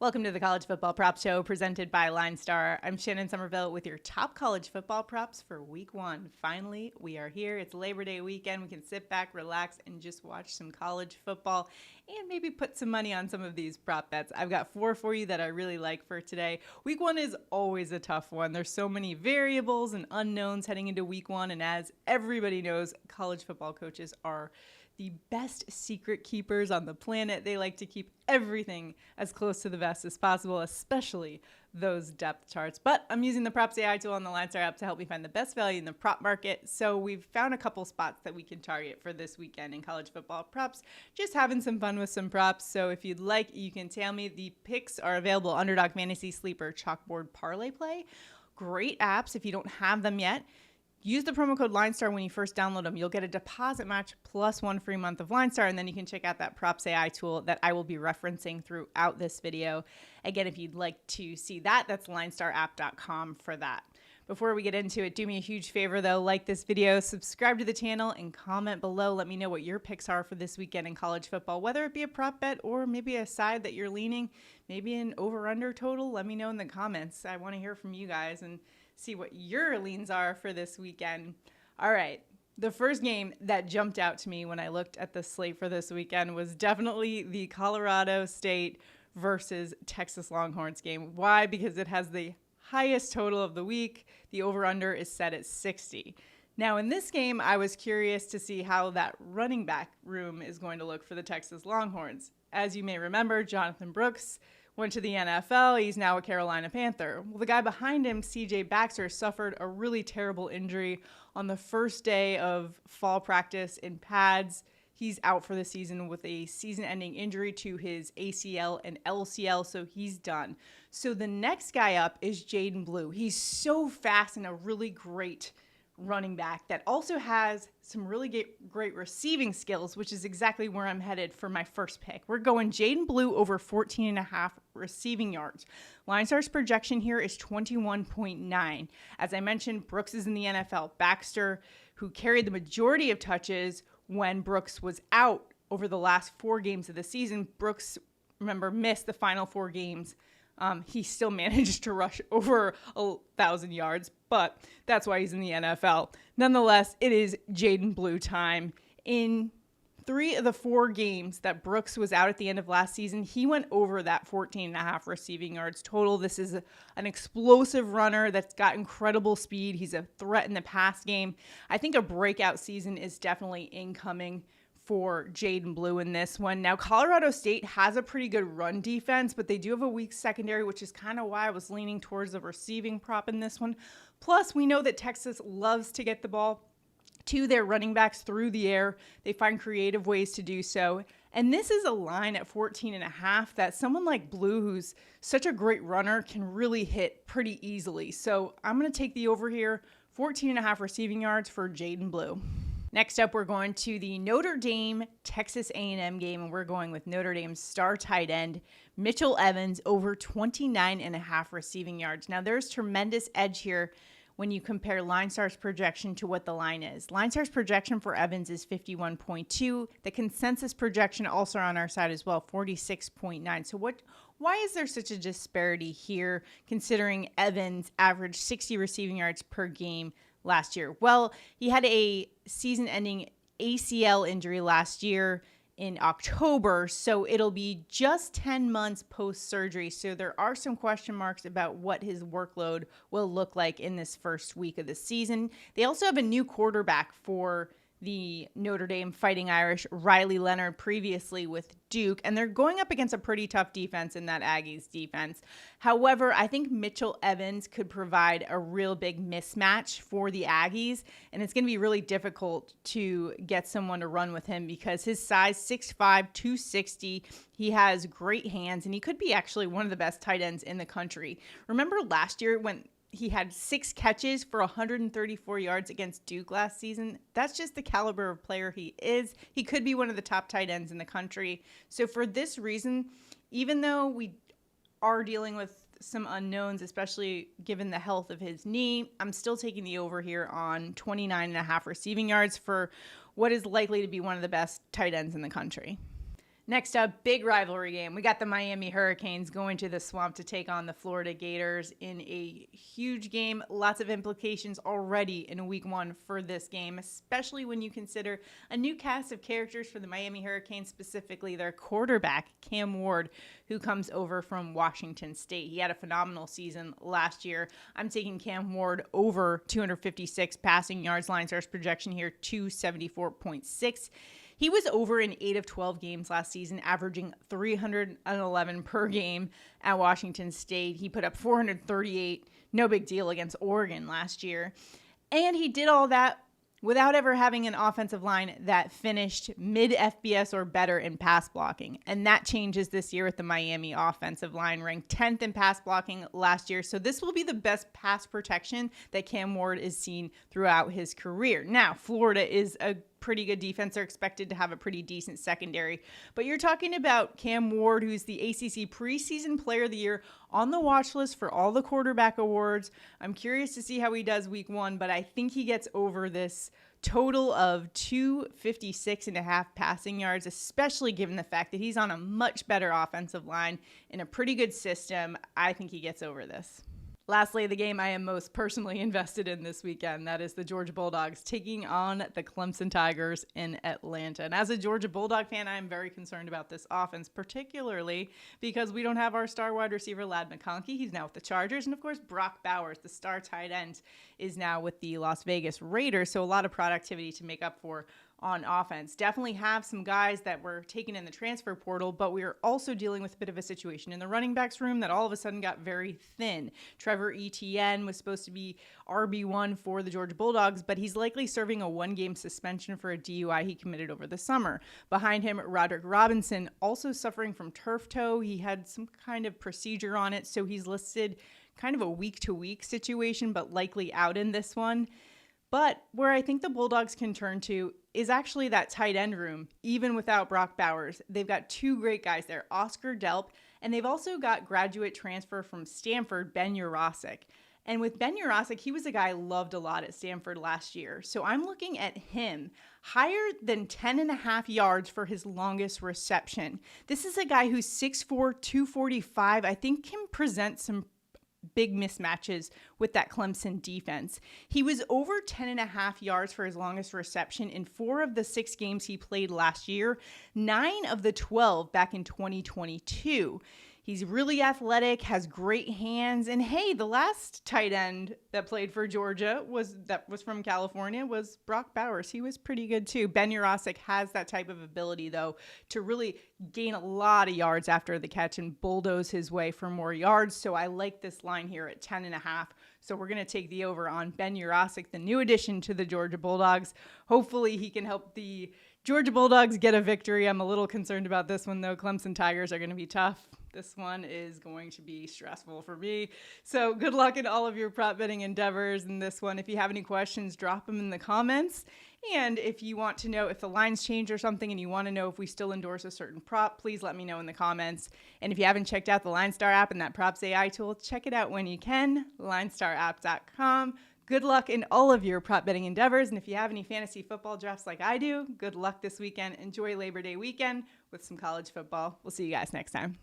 Welcome to the College Football Prop Show presented by LineStar. I'm Shannon Sommerville with your top college football props for week one. Finally, we are here. It's Labor Day weekend. We can sit back, relax, and just watch some college football and maybe put some money on some of these prop bets. I've got four for you that I really like for today. Week one is always a tough one. There's so many variables and unknowns heading into week one. And as everybody knows, college football coaches are the best secret keepers on the planet. They like to keep everything as close to the vest as possible, especially those depth charts. But I'm using the Props AI tool on the LineStar app to help me find the best value in the prop market. So we've found a couple spots that we can target for this weekend in college football props. Just having some fun with some props. So if you'd like, you can tell me. The picks are available: Underdog Fantasy, Sleeper, Chalkboard, Parlay Play. Great apps if you don't have them yet. Use the promo code LineStar when you first download them. You'll get a deposit match plus 1 free month of LineStar, and then you can check out that Props AI tool that I will be referencing throughout this video. Again, if you'd like to see that, that's linestarapp.com for that. Before we get into it, do me a huge favor though, like this video, subscribe to the channel, and comment below. Let me know what your picks are for this weekend in college football, whether it be a prop bet or maybe a side that you're leaning, maybe an over-under total. Let me know in the comments. I want to hear from you guys and see what your leans are for this weekend. All right. The first game that jumped out to me when I looked at the slate for this weekend was definitely the Colorado State versus Texas Longhorns game. Why? Because it has the highest total of the week. The over-under is set at 60. Now, in this game, I was curious to see how that running back room is going to look for the Texas Longhorns. As you may remember, Jonathan Brooks went to the NFL. He's now a Carolina Panther. Well, the guy behind him, CJ Baxter, suffered a really terrible injury on the first day of fall practice in pads. He's out for the season with a season-ending injury to his ACL and LCL, so he's done. So the next guy up is Jaden Blue. He's so fast and a really great running back that also has some really great receiving skills, which is exactly where I'm headed for my first pick. We're going Jaden Blue over 14.5 receiving yards. LineStar's projection here is 21.9. As I mentioned, Brooks is in the NFL. Baxter, who carried the majority of touches when Brooks was out over the last 4 games of the season. Brooks, remember, missed the final 4 games. He still managed to rush over 1,000 yards, but that's why he's in the NFL. Nonetheless, it is Jaden Blue time. In 3 of the 4 games that Brooks was out at the end of last season, he went over that 14.5 receiving yards total. This is an explosive runner that's got incredible speed. He's a threat in the pass game. I think a breakout season is definitely incoming for Jaden Blue in this one. Now, Colorado State has a pretty good run defense, but they do have a weak secondary, which is kind of why I was leaning towards the receiving prop in this one. Plus, we know that Texas loves to get the ball to their running backs through the air. They find creative ways to do so. And this is a line at 14.5 that someone like Blue, who's such a great runner, can really hit pretty easily. So I'm going to take the over here, 14.5 receiving yards for Jaden Blue. Next up, we're going to the Notre Dame Texas A&M game, and we're going with Notre Dame's star tight end, Mitchell Evans, over 29.5 receiving yards. Now, there's tremendous edge here when you compare LineStar's projection to what the line is. LineStar's projection for Evans is 51.2. The consensus projection also on our side as well, 46.9. So why is there such a disparity here, considering Evans averaged 60 receiving yards per game last year? Well, he had a season-ending ACL injury last year in October, so it'll be just 10 months post-surgery. So there are some question marks about what his workload will look like in this first week of the season. They also have a new quarterback for the Notre Dame Fighting Irish, Riley Leonard, previously with Duke, and they're going up against a pretty tough defense in that Aggies defense. However, I think Mitchell Evans could provide a real big mismatch for the Aggies, and it's going to be really difficult to get someone to run with him because his size, 6'5", 260, he has great hands, and he could be actually one of the best tight ends in the country. Remember last year when he had 6 catches for 134 yards against Duke last season? That's just the caliber of player he is. He could be one of the top tight ends in the country. So for this reason, even though we are dealing with some unknowns, especially given the health of his knee, I'm still taking the over here on 29.5 receiving yards for what is likely to be one of the best tight ends in the country. Next up, big rivalry game. We got the Miami Hurricanes going to the Swamp to take on the Florida Gators in a huge game. Lots of implications already in week one for this game, especially when you consider a new cast of characters for the Miami Hurricanes, specifically their quarterback, Cam Ward, who comes over from Washington State. He had a phenomenal season last year. I'm taking Cam Ward over 256 passing yards. LineStar's projection here, 274.6. He was over in 8 of 12 games last season, averaging 311 per game at Washington State. He put up 438, no big deal, against Oregon last year. And he did all that without ever having an offensive line that finished mid-FBS or better in pass blocking. And that changes this year with the Miami offensive line, ranked 10th in pass blocking last year. So this will be the best pass protection that Cam Ward is seen throughout his career. Now, Florida is a pretty good defense. They're expected to have a pretty decent secondary. But you're talking about Cam Ward, who's the ACC preseason player of the year, on the watch list for all the quarterback awards. I'm curious to see how he does week one, but I think he gets over this total of 256.5 passing yards, especially given the fact that he's on a much better offensive line in a pretty good system. I think he gets over this. Lastly, the game I am most personally invested in this weekend, that is the Georgia Bulldogs taking on the Clemson Tigers in Atlanta. And as a Georgia Bulldog fan, I'm very concerned about this offense, particularly because we don't have our star wide receiver, Ladd McConkey. He's now with the Chargers. And of course, Brock Bowers, the star tight end, is now with the Las Vegas Raiders. So a lot of productivity to make up for on offense. Definitely have some guys that were taken in the transfer portal, but we are also dealing with a bit of a situation in the running backs room that all of a sudden got very thin. Trevor Etienne was supposed to be RB1 for the Georgia Bulldogs, but he's likely serving a one-game suspension for a DUI he committed over the summer. Behind him, Roderick Robinson, also suffering from turf toe. He had some kind of procedure on it, so he's listed kind of a week-to-week situation, but likely out in this one. But where I think the Bulldogs can turn to is actually that tight end room, even without Brock Bowers. They've got two great guys there, Oscar Delp, and they've also got graduate transfer from Stanford, Ben Urosic. And with Ben Urosic, he was a guy I loved a lot at Stanford last year. So I'm looking at him higher than 10.5 yards for his longest reception. This is a guy who's 6'4", 245, I think can present some big mismatches with that Clemson defense. He was over 10.5 yards for his longest reception in 4 of the 6 games he played last year, 9 of the 12 back in 2022. He's really athletic, has great hands, and hey, the last tight end that played for Georgia was from California was Brock Bowers. He was pretty good too. Ben Urosic has that type of ability though to really gain a lot of yards after the catch and bulldoze his way for more yards. So I like this line here at 10.5. So we're going to take the over on Ben Urosic, the new addition to the Georgia Bulldogs. Hopefully he can help the Georgia Bulldogs get a victory. I'm a little concerned about this one though. Clemson Tigers are going to be tough. This one is going to be stressful for me. So good luck in all of your prop betting endeavors in this one. If you have any questions, drop them in the comments. And if you want to know if the lines change or something and you want to know if we still endorse a certain prop, please let me know in the comments. And if you haven't checked out the LineStar app and that Props AI tool, check it out when you can, linestarapp.com. Good luck in all of your prop betting endeavors. And if you have any fantasy football drafts like I do, good luck this weekend. Enjoy Labor Day weekend with some college football. We'll see you guys next time.